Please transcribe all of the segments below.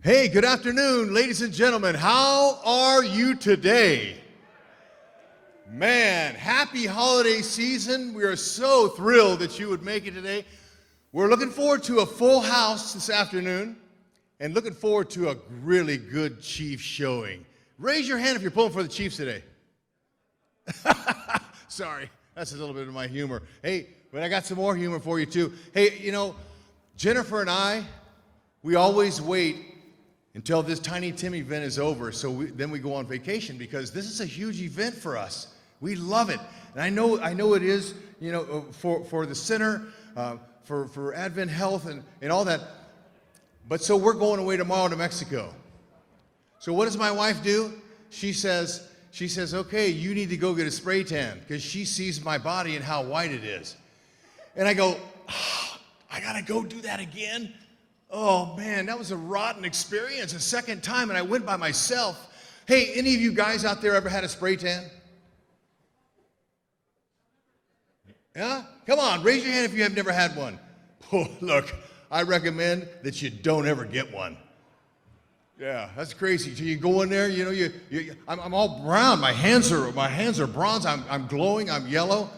Hey, good afternoon, ladies and gentlemen. How are you today? Man, happy holiday season. We are so thrilled that you would make it today. We're looking forward to a full house this afternoon and looking forward to a really good Chiefs showing. Raise your hand if you're pulling for the Chiefs today. Sorry, that's a little bit of my humor. Hey, but I got some more humor for you too. Hey, you know, Jennifer and I, we always wait until this Tiny Tim event is over, so then we go on vacation because this is a huge event for us. We love it, and I know it is, you know, for the center, for Advent Health and all that. But so we're going away tomorrow to Mexico. So what does my wife do? She says, okay, you need to go get a spray tan because she sees my body and how white it is. And I go, I gotta go do that again? Oh man, that was a rotten experience, a second time, and I went by myself. Hey, any of you guys out there ever had a spray tan? Yeah? Come on, raise your hand if you have never had one. Oh, look, I recommend that you don't ever get one. Yeah, that's crazy. So you go in there, you know, I'm all brown. My hands are bronze. I'm glowing. I'm yellow.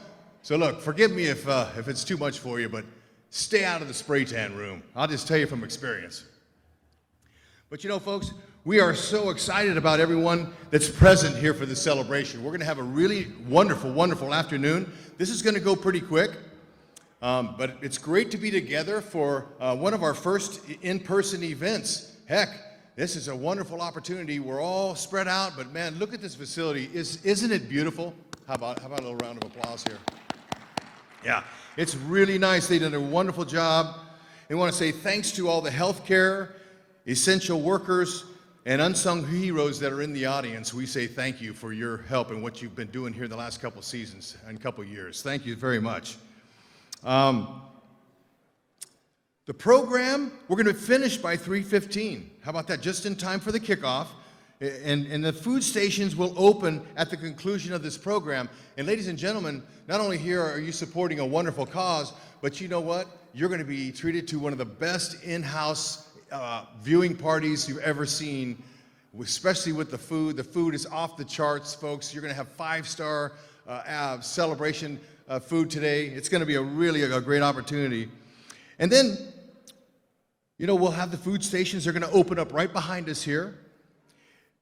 So look, forgive me if it's too much for you, but stay out of the spray tan room. I'll just tell you from experience. But you know, folks, we are so excited about everyone that's present here for this celebration. We're going to have a really wonderful, wonderful afternoon. This is going to go pretty quick, but it's great to be together for one of our first in-person events. Heck, this is a wonderful opportunity. We're all spread out, but man, look at this facility. Isn't it beautiful? How about a little round of applause here? Yeah, it's really nice. They've done a wonderful job. I want to say thanks to all the healthcare, essential workers, and unsung heroes that are in the audience. We say thank you for your help and what you've been doing here the last couple seasons and couple years. Thank you very much. The program, we're going to finish by 3:15. How about that? Just in time for the kickoff. And the food stations will open at the conclusion of this program. And ladies and gentlemen, not only here are you supporting a wonderful cause, but you know what? You're going to be treated to one of the best in-house viewing parties you've ever seen, especially with the food. The food is off the charts, folks. You're going to have 5-star celebration food today. It's going to be a great opportunity. And then, you know, we'll have the food stations. They're going to open up right behind us here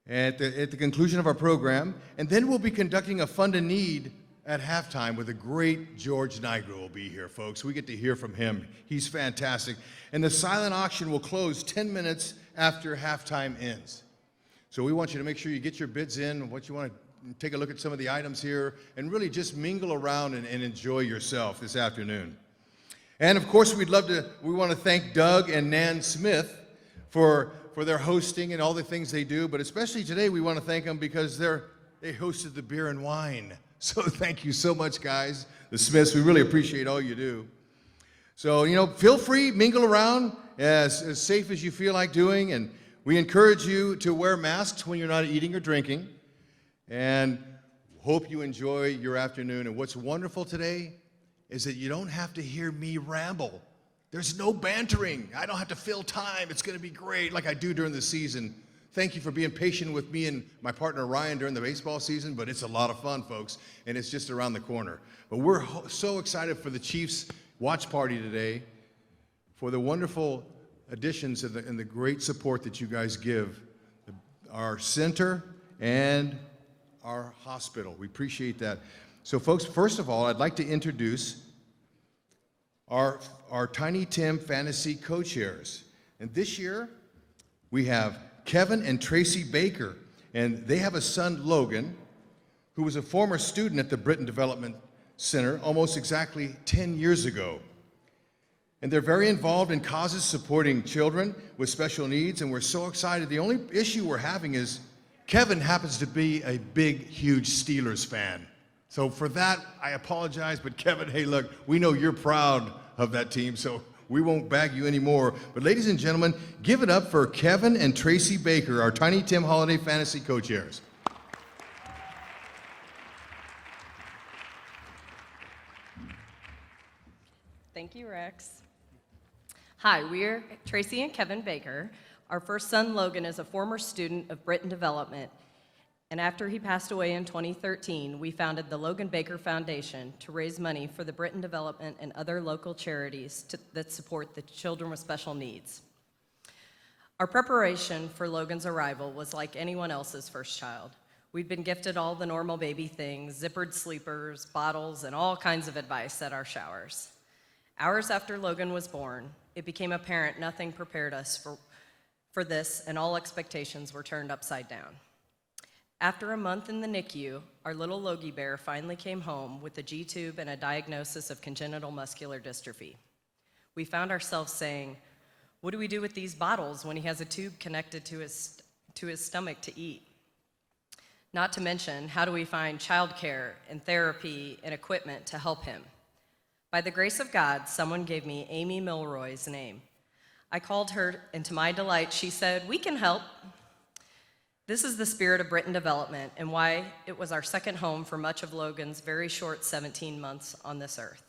at the conclusion of our program, and then we'll be conducting a Fund a Need at halftime with the great George Nigro will be here, folks. We get to hear from him. He's fantastic. And the silent auction will close 10 minutes after halftime ends. So we want you to make sure you get your bids in, what you want to take a look at some of the items here, and really just mingle around and enjoy yourself this afternoon. And of course, we want to thank Doug and Nan Smith for their hosting and all the things they do, but especially today we want to thank them because they hosted the beer and wine. So thank you so much, guys, the Smiths. We really appreciate all you do. So, you know, feel free, mingle around as safe as you feel like doing, and we encourage you to wear masks when you're not eating or drinking, and hope you enjoy your afternoon. And what's wonderful today is that you don't have to hear me ramble. There's no bantering. I don't have to fill time. It's going to be great like I do during the season. Thank you for being patient with me and my partner Ryan during the baseball season, but it's a lot of fun, folks, and it's just around the corner. But we're so excited for the Chiefs watch party today, for the wonderful additions and the great support that you guys give our center and our hospital. We appreciate that. So, folks, first of all, I'd like to introduce our Tiny Tim Fantasy co-chairs. And this year, we have Kevin and Tracy Baker, and they have a son, Logan, who was a former student at the Britton Development Center almost exactly 10 years ago. And they're very involved in causes supporting children with special needs, and we're so excited. The only issue we're having is Kevin happens to be a big, huge Steelers fan. So for that, I apologize, but Kevin, hey, look, we know you're proud of that team, so we won't bag you anymore. But ladies and gentlemen, give it up for Kevin and Tracy Baker, our Tiny Tim Holiday Fantasy co-chairs. Thank you, Rex. Hi, we're Tracy and Kevin Baker. Our first son, Logan, is a former student of Britain Development, and after he passed away in 2013, we founded the Logan Baker Foundation to raise money for the Britain Development and other local charities that support the children with special needs. Our preparation for Logan's arrival was like anyone else's first child. We'd been gifted all the normal baby things, zippered sleepers, bottles, and all kinds of advice at our showers. Hours after Logan was born, it became apparent nothing prepared us for this, and all expectations were turned upside down. After a month in the NICU, our little Logie Bear finally came home with a G-tube and a diagnosis of congenital muscular dystrophy. We found ourselves saying, what do we do with these bottles when he has a tube connected to his stomach to eat? Not to mention, how do we find childcare and therapy and equipment to help him? By the grace of God, someone gave me Amy Milroy's name. I called her, and to my delight, she said, we can help. This is the spirit of Britain Development and why it was our second home for much of Logan's very short 17 months on this earth.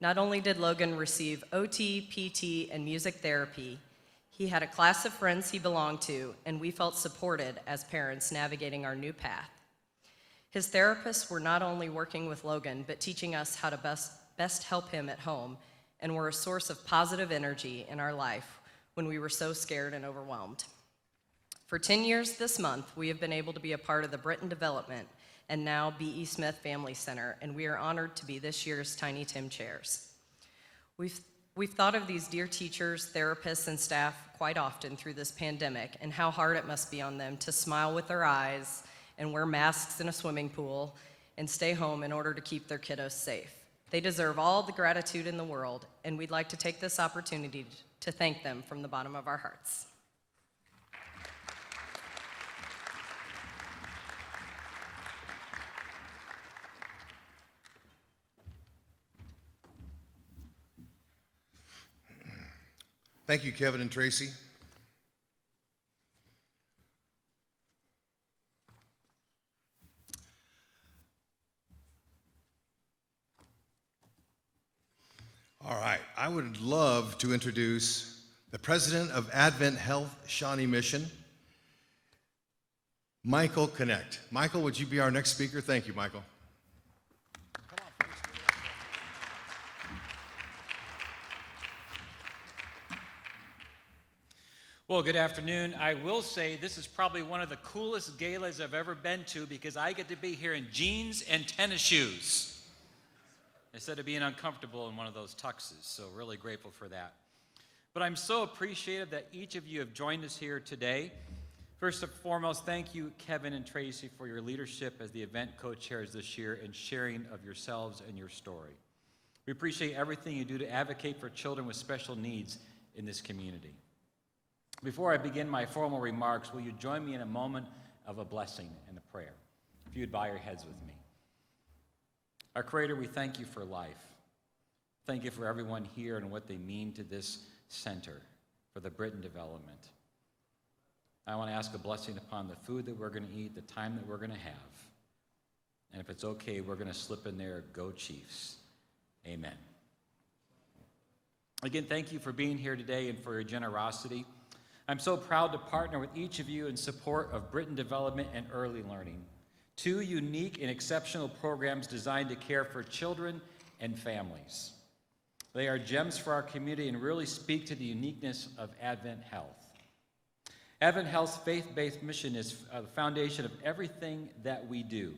Not only did Logan receive OT, PT, and music therapy, he had a class of friends he belonged to, and we felt supported as parents navigating our new path. His therapists were not only working with Logan, but teaching us how to best help him at home, and were a source of positive energy in our life when we were so scared and overwhelmed. For 10 years this month, we have been able to be a part of the Britain Development and now B.E. Smith Family Center, and we are honored to be this year's Tiny Tim Chairs. We've thought of these dear teachers, therapists, and staff quite often through this pandemic, and how hard it must be on them to smile with their eyes and wear masks in a swimming pool and stay home in order to keep their kiddos safe. They deserve all the gratitude in the world, and we'd like to take this opportunity to thank them from the bottom of our hearts. Thank you, Kevin and Tracy. All right, I would love to introduce the president of Advent Health Shawnee Mission, Michael Connect. Michael, would you be our next speaker? Thank you, Michael. Well, good afternoon. I will say this is probably one of the coolest galas I've ever been to because I get to be here in jeans and tennis shoes instead of being uncomfortable in one of those tuxes, so really grateful for that. But I'm so appreciative that each of you have joined us here today. First and foremost, thank you, Kevin and Tracy, for your leadership as the event co-chairs this year and sharing of yourselves and your story. We appreciate everything you do to advocate for children with special needs in this community. Before I begin my formal remarks, will you join me in a moment of a blessing and a prayer? If you'd bow your heads with me. Our Creator, we thank you for life. Thank you for everyone here and what they mean to this center, for the Britain Development. I want to ask a blessing upon the food that we're going to eat, the time that we're going to have. And if it's okay, we're going to slip in there, go Chiefs. Amen. Again, thank you for being here today and for your generosity. I'm so proud to partner with each of you in support of Britain Development and Early Learning, two unique and exceptional programs designed to care for children and families. They are gems for our community and really speak to the uniqueness of Advent Health. Advent Health's faith-based mission is the foundation of everything that we do.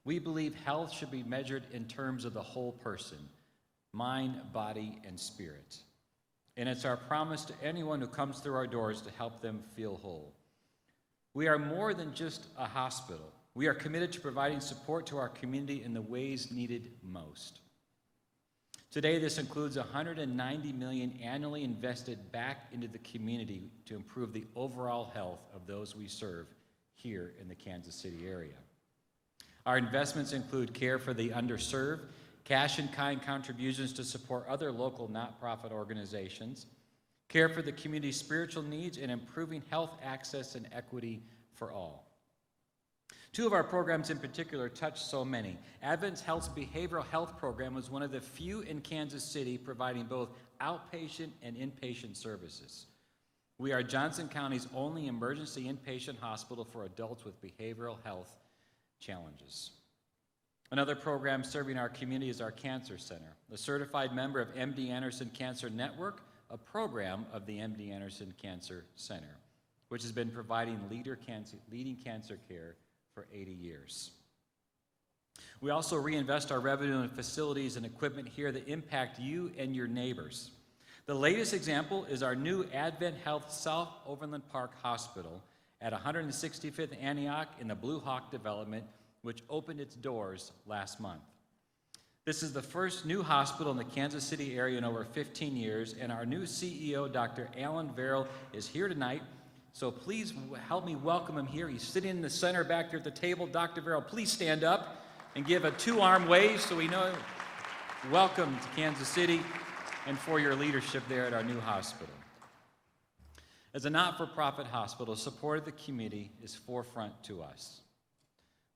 We believe health should be measured in terms of the whole person, mind, body, and spirit. And it's our promise to anyone who comes through our doors to help them feel whole. We are more than just a hospital. We are committed to providing support to our community in the ways needed most. Today, this includes $190 million annually invested back into the community to improve the overall health of those we serve here in the Kansas City area. Our investments include care for the underserved, cash-in-kind contributions to support other local nonprofit organizations, care for the community's spiritual needs, and improving health access and equity for all. Two of our programs in particular touch so many. Advent Health's behavioral health program was one of the few in Kansas City providing both outpatient and inpatient services. We are Johnson County's only emergency inpatient hospital for adults with behavioral health challenges. Another program serving our community is our Cancer Center, a certified member of MD Anderson Cancer Network, a program of the MD Anderson Cancer Center, which has been providing leading cancer care for 80 years. We also reinvest our revenue in facilities and equipment here that impact you and your neighbors. The latest example is our new Advent Health South Overland Park Hospital at 165th Antioch in the Blue Hawk development, which opened its doors last month. This is the first new hospital in the Kansas City area in over 15 years, and our new CEO, Dr. Alan Verrill, is here tonight. So please help me welcome him here. He's sitting in the center back there at the table. Dr. Verrill, please stand up and give a two-arm wave so we know. Welcome to Kansas City and for your leadership there at our new hospital. As a not-for-profit hospital, support of the community is forefront to us.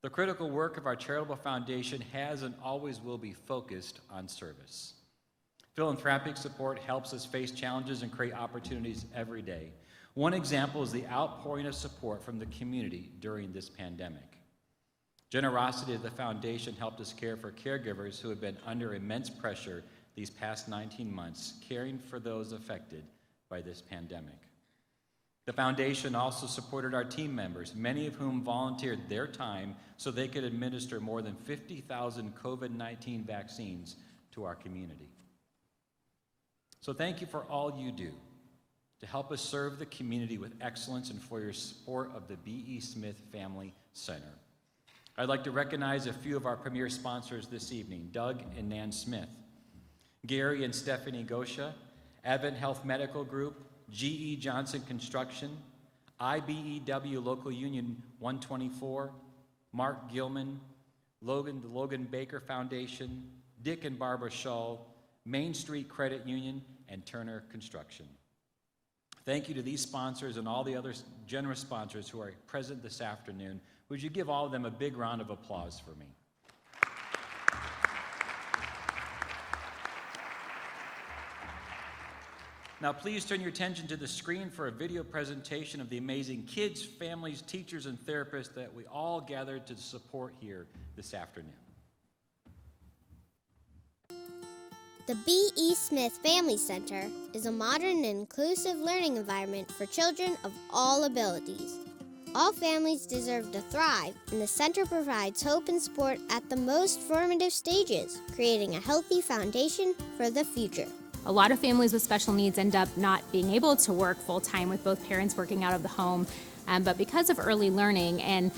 The critical work of our charitable foundation has and always will be focused on service. Philanthropic support helps us face challenges and create opportunities every day. One example is the outpouring of support from the community during this pandemic. Generosity of the foundation helped us care for caregivers who have been under immense pressure these past 19 months, caring for those affected by this pandemic. The foundation also supported our team members, many of whom volunteered their time so they could administer more than 50,000 COVID-19 vaccines to our community. So thank you for all you do to help us serve the community with excellence and for your support of the B.E. Smith Family Center. I'd like to recognize a few of our premier sponsors this evening, Doug and Nan Smith, Gary and Stephanie Gosha, Advent Health Medical Group, G.E. Johnson Construction, IBEW Local Union 124, Mark Gilman, the Logan Baker Foundation, Dick and Barbara Shull, Main Street Credit Union, and Turner Construction. Thank you to these sponsors and all the other generous sponsors who are present this afternoon. Would you give all of them a big round of applause for me? Now please turn your attention to the screen for a video presentation of the amazing kids, families, teachers, and therapists that we all gathered to support here this afternoon. The B.E. Smith Family Center is a modern and inclusive learning environment for children of all abilities. All families deserve to thrive, and the center provides hope and support at the most formative stages, creating a healthy foundation for the future. A lot of families with special needs end up not being able to work full-time with both parents working out of the home, but because of early learning and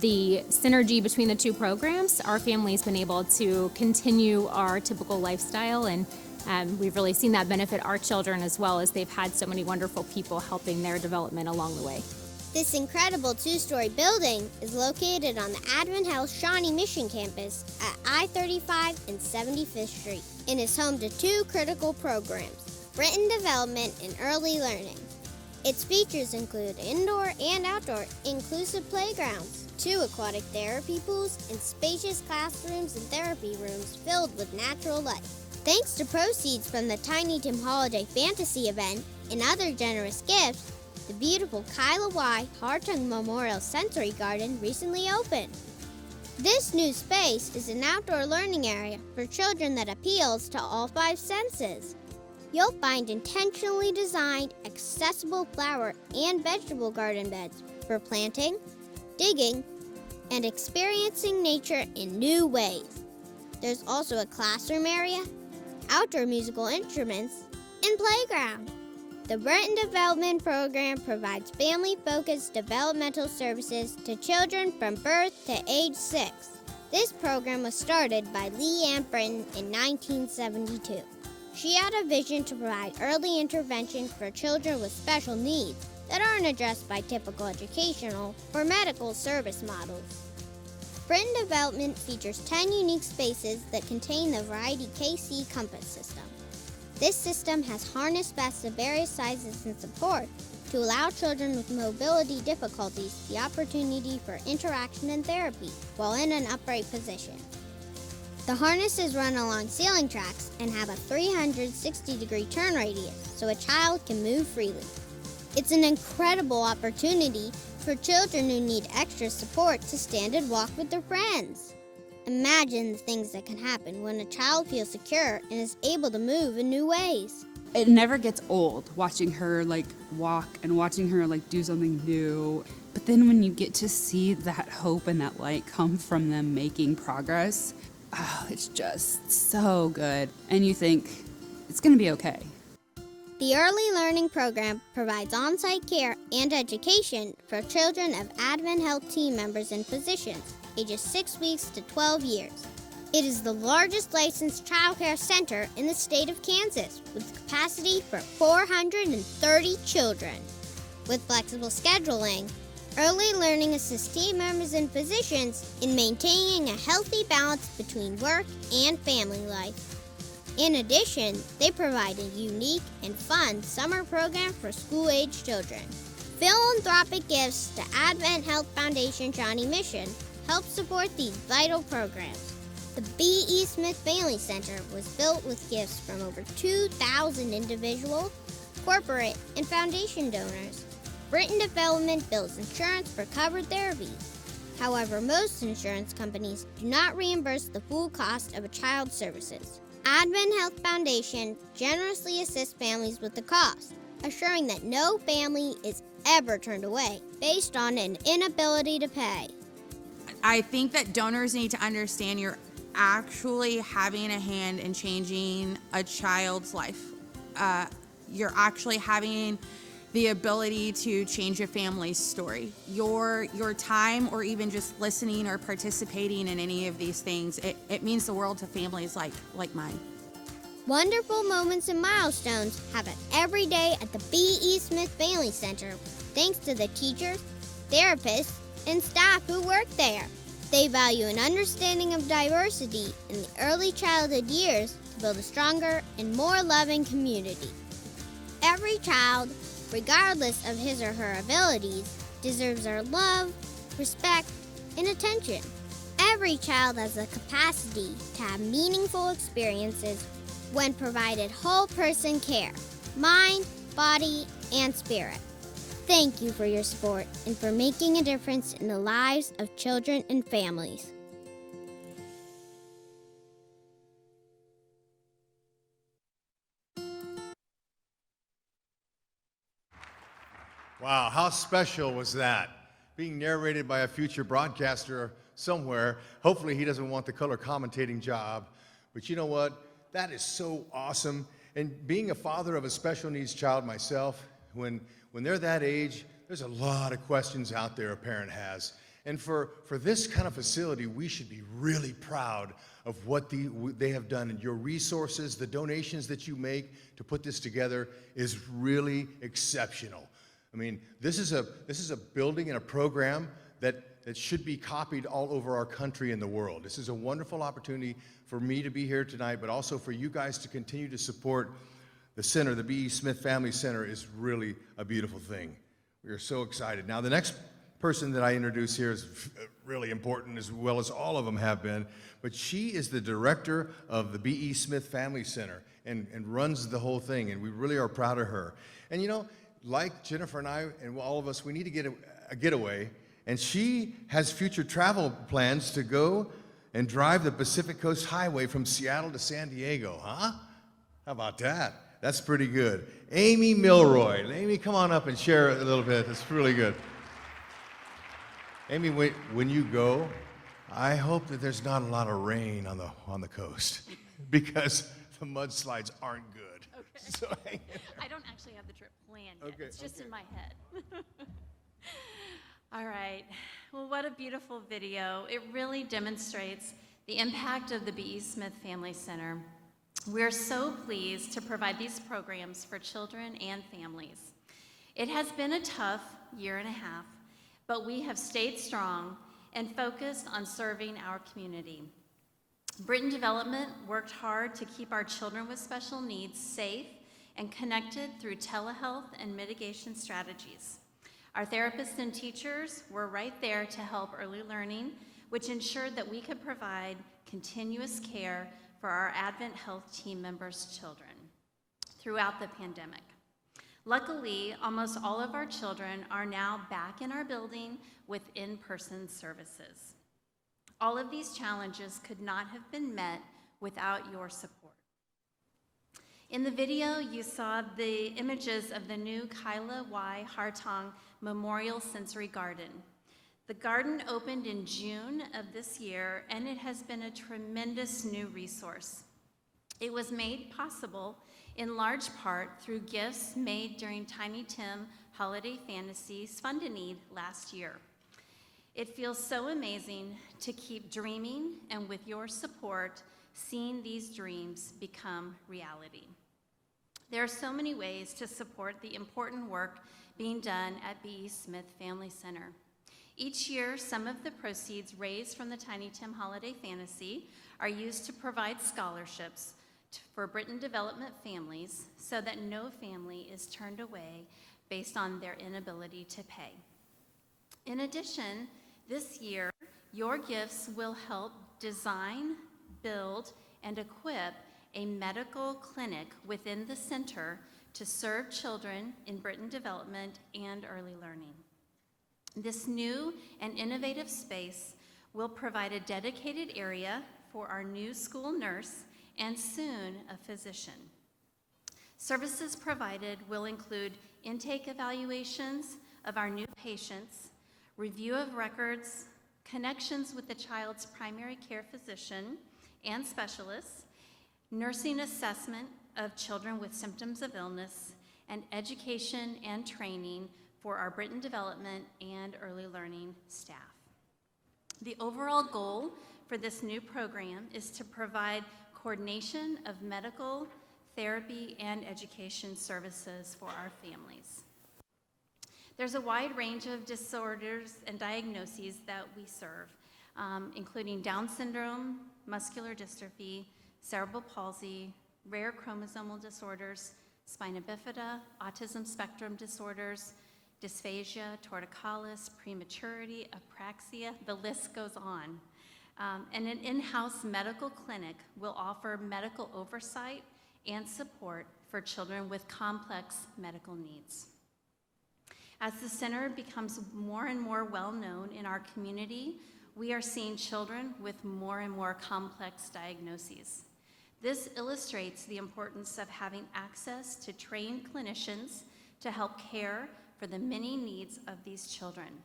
the synergy between the two programs, our family's been able to continue our typical lifestyle, and we've really seen that benefit our children as well, as they've had so many wonderful people helping their development along the way. This incredible two-story building is located on the Advent Health Shawnee Mission campus at I-35 and 75th Street and is home to two critical programs, Britain Development and Early Learning. Its features include indoor and outdoor inclusive playgrounds, 2 aquatic therapy pools, and spacious classrooms and therapy rooms filled with natural light. Thanks to proceeds from the Tiny Tim Holiday Fantasy event and other generous gifts, the beautiful Kyla Y. Hartung Memorial Sensory Garden recently opened. This new space is an outdoor learning area for children that appeals to all 5 senses. You'll find intentionally designed, accessible flower and vegetable garden beds for planting, digging, and experiencing nature in new ways. There's also a classroom area, outdoor musical instruments, and playground. The Britain Development Program provides family-focused developmental services to children from birth to age 6. This program was started by Leigh Ann Britton in 1972. She had a vision to provide early intervention for children with special needs that aren't addressed by typical educational or medical service models. Britain Development features 10 unique spaces that contain the Variety KC Compass system. This system has harness vests of various sizes and support to allow children with mobility difficulties the opportunity for interaction and therapy while in an upright position. The harnesses run along ceiling tracks and have a 360-degree turn radius so a child can move freely. It's an incredible opportunity for children who need extra support to stand and walk with their friends. Imagine the things that can happen when a child feels secure and is able to move in new ways. It never gets old watching her walk and watching her do something new. But then when you get to see that hope and that light come from them making progress, it's just so good. And you think it's going to be okay. The Early Learning Program provides on-site care and education for children of Advent Health team members and physicians, ages 6 weeks to 12 years. It is the largest licensed child care center in the state of Kansas, with capacity for 430 children. With flexible scheduling, Early Learning assists team members and physicians in maintaining a healthy balance between work and family life. In addition, they provide a unique and fun summer program for school-age children. Philanthropic gifts to Advent Health Foundation Shawnee Mission help support these vital programs. The B.E. Smith Family Center was built with gifts from over 2,000 individual, corporate, and foundation donors. Britain Development bills insurance for covered therapies. However, most insurance companies do not reimburse the full cost of a child's services. Advent Health Foundation generously assists families with the cost, assuring that no family is ever turned away based on an inability to pay. I think that donors need to understand you're actually having a hand in changing a child's life. You're actually having the ability to change a family's story. Your time, or even just listening or participating in any of these things, it means the world to families like mine. Wonderful moments and milestones happen every day at the B.E. Smith Family Center, thanks to the teachers, therapists, and staff who work there. They value an understanding of diversity in the early childhood years to build a stronger and more loving community. Every child, regardless of his or her abilities, deserves our love, respect, and attention. Every child has the capacity to have meaningful experiences when provided whole person care, mind, body, and spirit. Thank you for your support and for making a difference in the lives of children and families. Wow, how special was that? Being narrated by a future broadcaster somewhere. Hopefully he doesn't want the color commentating job. But you know what? That is so awesome. And being a father of a special needs child myself, when they're that age, there's a lot of questions out there a parent has. And for this kind of facility, we should be really proud of what they have done. And your resources, the donations that you make to put this together is really exceptional. I mean, this is a building and a program that should be copied all over our country and the world. This is a wonderful opportunity for me to be here tonight, but also for you guys to continue to support the center. The B.E. Smith Family Center is really a beautiful thing. We are so excited. Now, the next person that I introduce here is really important, as well as all of them have been, but she is the director of the B.E. Smith Family Center and runs the whole thing, and we really are proud of her. And you know, like Jennifer and I and all of us, we need to get a getaway, and she has future travel plans to go and drive the Pacific Coast Highway from Seattle to San Diego, huh? How about that? That's pretty good. Amy Milroy. Amy, come on up and share a little bit. It's really good. Amy, when you go, I hope that there's not a lot of rain on the coast because the mudslides aren't good. Okay. So hang in there. I don't actually have the trip planned yet. Okay, It's just okay. in my head. All right. Well, what a beautiful video. It really demonstrates the impact of the B.E. Smith Family Center. We're so pleased to provide these programs for children and families. It has been a tough year and a half, but we have stayed strong and focused on serving our community. Britain Development worked hard to keep our children with special needs safe and connected through telehealth and mitigation strategies. Our therapists and teachers were right there to help early learning, which ensured that we could provide continuous care for our Advent Health team members' children throughout the pandemic. Luckily, almost all of our children are now back in our building with in-person services. All of these challenges could not have been met without your support. In the video, you saw the images of the new Kyla Y. Hartong Memorial Sensory Garden. The garden opened in June of this year, and it has been a tremendous new resource. It was made possible in large part through gifts made during Tiny Tim Holiday Fantasies Fund a Need last year. It feels so amazing to keep dreaming, and with your support, seeing these dreams become reality. There are so many ways to support the important work being done at B.E. Smith Family Center. Each year, some of the proceeds raised from the Tiny Tim Holiday Fantasy are used to provide scholarships for Britain Development families so that no family is turned away based on their inability to pay. In addition, this year, your gifts will help design, build, and equip a medical clinic within the center to serve children in Britain Development and early learning. This new and innovative space will provide a dedicated area for our new school nurse and soon a physician. Services provided will include intake evaluations of our new patients, review of records, connections with the child's primary care physician and specialists, nursing assessment of children with symptoms of illness, and education and training for our Britain Development and early learning staff. The overall goal for this new program is to provide coordination of medical, therapy, and education services for our families. There's a wide range of disorders and diagnoses that we serve, including Down syndrome, muscular dystrophy, cerebral palsy, rare chromosomal disorders, spina bifida, autism spectrum disorders, dysphagia, torticollis, prematurity, apraxia, the list goes on. And an in-house medical clinic will offer medical oversight and support for children with complex medical needs. As the center becomes more and more well-known in our community, we are seeing children with more and more complex diagnoses. This illustrates the importance of having access to trained clinicians to help care for the many needs of these children.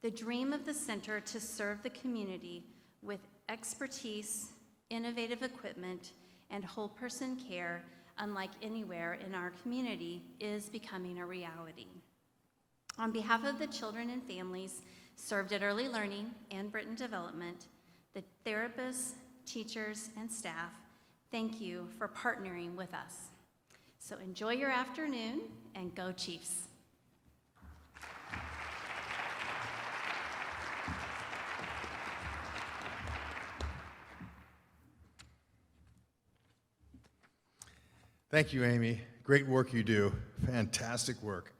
The dream of the center to serve the community with expertise, innovative equipment, and whole person care, unlike anywhere in our community, is becoming a reality. On behalf of the children and families served at Early Learning and Britain Development, the therapists, teachers, and staff, thank you for partnering with us. So enjoy your afternoon and go Chiefs. Thank you, Amy. Great work you do. Fantastic work.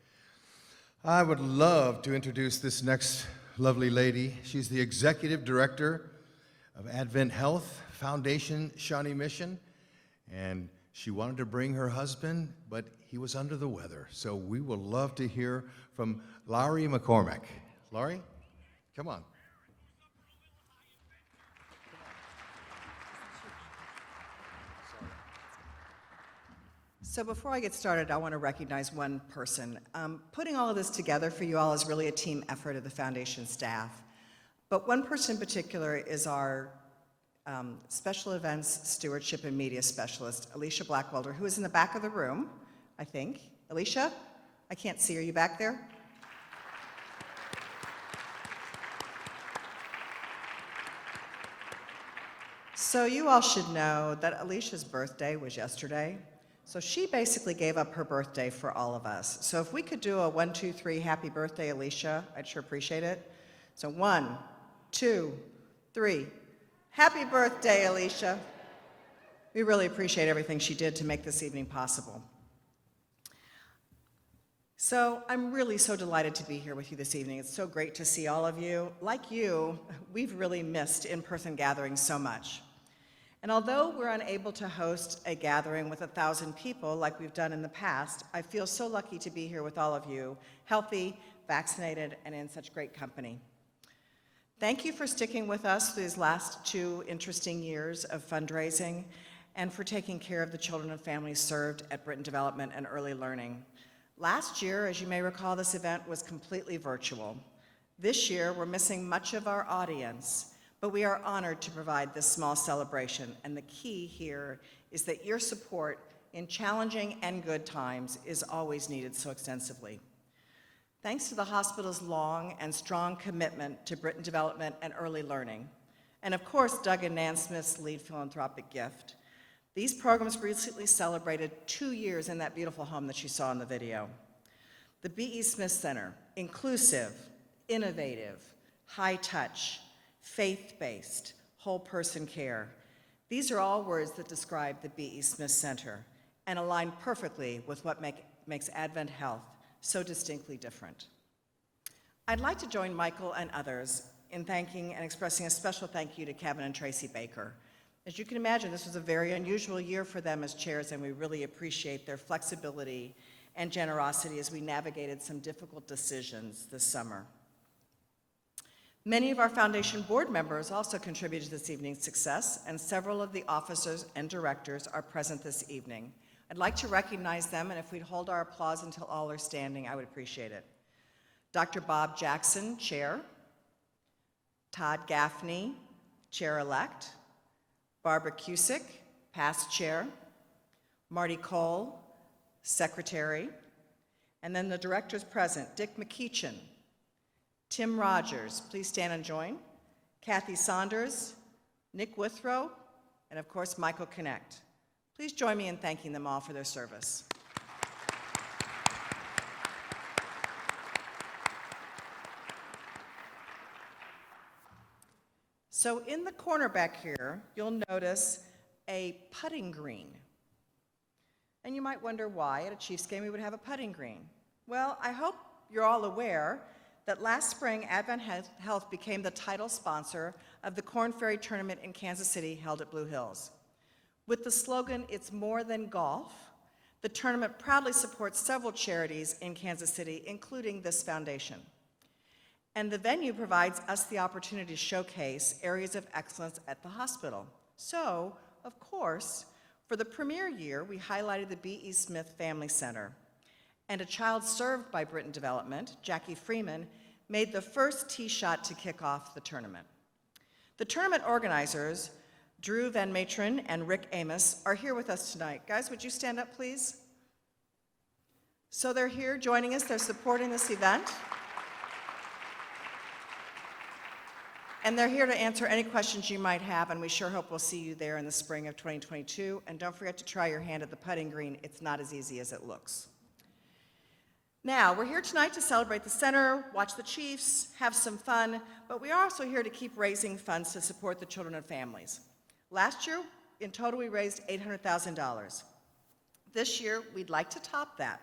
I would love to introduce this next lovely lady. She's the Executive Director of Advent Health Foundation Shawnee Mission, and she wanted to bring her husband, but he was under the weather. So we will love to hear from Laurie McCormick. Laurie, come on. So before I get started, I want to recognize one person. Putting all of this together for you all is really a team effort of the foundation staff. But one person in particular is our special events stewardship and media specialist, Alicia Blackwelder, who is in the back of the room, I think. Alicia, I can't see. Are you back there? So you all should know that Alicia's birthday was yesterday. So she basically gave up her birthday for all of us. So if we could do a 1, 2, 3, happy birthday, Alicia, I'd sure appreciate it. So 1, 2, 3. Happy birthday, Alicia. We really appreciate everything she did to make this evening possible. So I'm really so delighted to be here with you this evening. It's so great to see all of you. Like you, we've really missed in-person gatherings so much. And although we're unable to host a gathering with 1,000 people like we've done in the past, I feel so lucky to be here with all of you, healthy, vaccinated, and in such great company. Thank you for sticking with us these last 2 interesting years of fundraising and for taking care of the children and families served at Britton Development and Early Learning. Last year, as you may recall, this event was completely virtual. This year, we're missing much of our audience, but we are honored to provide this small celebration, and the key here is that your support in challenging and good times is always needed so extensively. Thanks to the hospital's long and strong commitment to Britton Development and Early Learning, and of course Doug and Nan Smith's lead philanthropic gift, these programs recently celebrated 2 years in that beautiful home that you saw in the video. The B.E. Smith Center, inclusive, innovative, high-touch, faith-based, whole-person care. These are all words that describe the B.E. Smith Center and align perfectly with what makes Advent Health so distinctly different. I'd like to join Michael and others in thanking and expressing a special thank you to Kevin and Tracy Baker. As you can imagine, this was a very unusual year for them as chairs, and we really appreciate their flexibility and generosity as we navigated some difficult decisions this summer. Many of our foundation board members also contributed to this evening's success, and several of the officers and directors are present this evening. I'd like to recognize them, and if we'd hold our applause until all are standing, I would appreciate it. Dr. Bob Jackson, Chair. Todd Gaffney, Chair-elect. Barbara Cusick, past Chair. Marty Cole, Secretary. And then the directors present, Dick McKeechin, Tim Rogers, please stand and join. Kathy Saunders, Nick Withrow, and of course, Michael Connect. Please join me in thanking them all for their service. So in the corner back here, you'll notice a putting green. And you might wonder why at a Chiefs game we would have a putting green. Well, I hope you're all aware that last spring, Advent Health became the title sponsor of the Korn Ferry Tournament in Kansas City held at Blue Hills. With the slogan, "It's more than golf," the tournament proudly supports several charities in Kansas City, including this foundation. And the venue provides us the opportunity to showcase areas of excellence at the hospital. So, of course, for the premier year, we highlighted the B.E. Smith Family Center. And a child served by Britton Development, Jackie Freeman, made the first tee shot to kick off the tournament. The tournament organizers, Drew Van Matron and Rick Amos, are here with us tonight. Guys, would you stand up, please? So they're here joining us. They're supporting this event. And they're here to answer any questions you might have, and we sure hope we'll see you there in the spring of 2022. And don't forget to try your hand at the putting green. It's not as easy as it looks. Now, we're here tonight to celebrate the center, watch the Chiefs, have some fun, but we are also here to keep raising funds to support the children and families. Last year, in total, we raised $800,000. This year, we'd like to top that.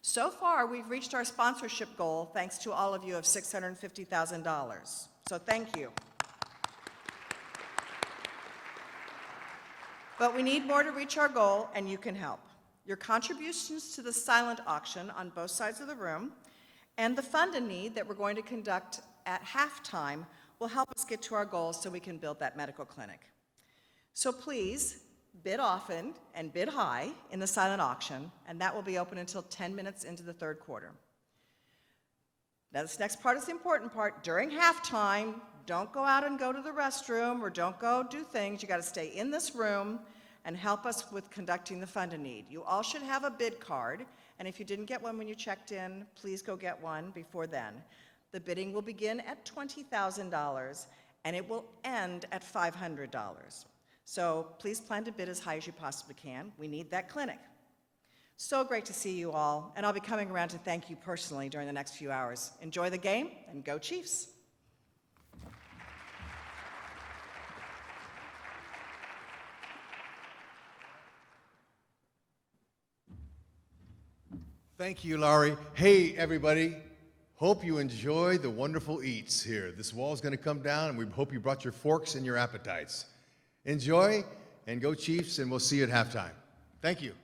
So far, we've reached our sponsorship goal, thanks to all of you, of $650,000. So thank you. But we need more to reach our goal, and you can help. Your contributions to the silent auction on both sides of the room and the fund in need that we're going to conduct at halftime will help us get to our goals so we can build that medical clinic. So please, bid often and bid high in the silent auction, and that will be open until 10 minutes into the third quarter. Now, this next part is the important part. During halftime, don't go out and go to the restroom or don't go do things. You got to stay in this room and help us with conducting the fund in need. You all should have a bid card, and if you didn't get one when you checked in, please go get one before then. The bidding will begin at $20,000, and it will end at $500. So please plan to bid as high as you possibly can. We need that clinic. So great to see you all, and I'll be coming around to thank you personally during the next few hours. Enjoy the game, and go Chiefs! Thank you, Laurie. Hey, everybody. Hope you enjoy the wonderful eats here. This wall is going to come down, and we hope you brought your forks and your appetites. Enjoy, and go Chiefs, and we'll see you at halftime. Thank you.